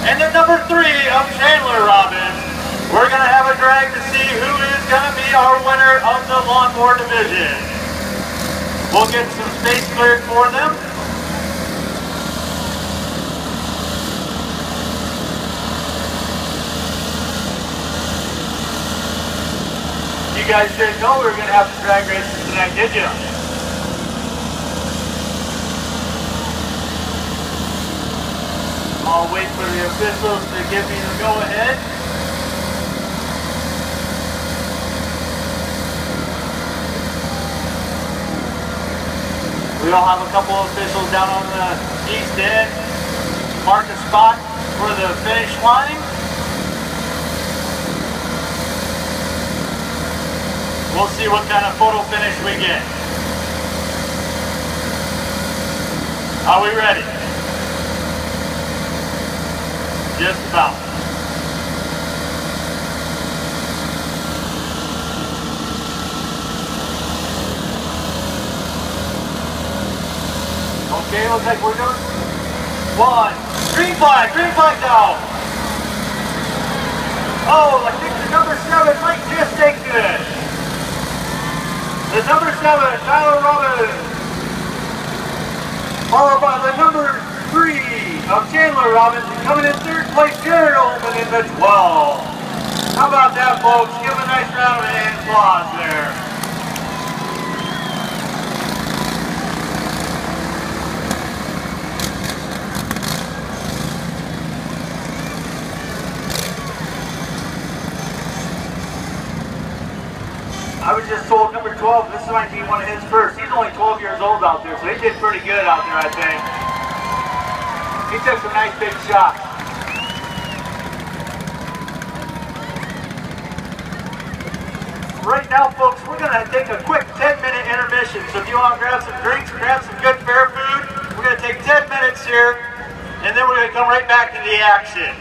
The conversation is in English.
And then number 3 of Tyler Robbins, we're going to have a drag to see who is going to be our winner of the lawnmower division. We'll get some space cleared for them. You guys didn't know we were going to have some drag races tonight, did you? I'll wait for the officials to give me the go-ahead. We'll have a couple of officials down on the east end to mark a spot for the finish line. We'll see what kind of photo finish we get. Are we ready? Just about. Okay, looks like we're doing 1. Green flag down. Oh, I think the number 7 might just take this. The number 7, Tyler Robbins. Followed by the number 3 of Tyler Robbins, coming in 3rd place, Jared Ullman in the 12. How about that, folks? Give him a nice round of applause there. I was just told number 12, this might be one of his first. He's only 12 years old out there, so he did pretty good out there, I think. He took some nice big shots. Right now, folks, we're going to take a quick 10-minute intermission. So if you want to grab some drinks, grab some good fair food, we're going to take 10 minutes here, and then we're going to come right back to the action.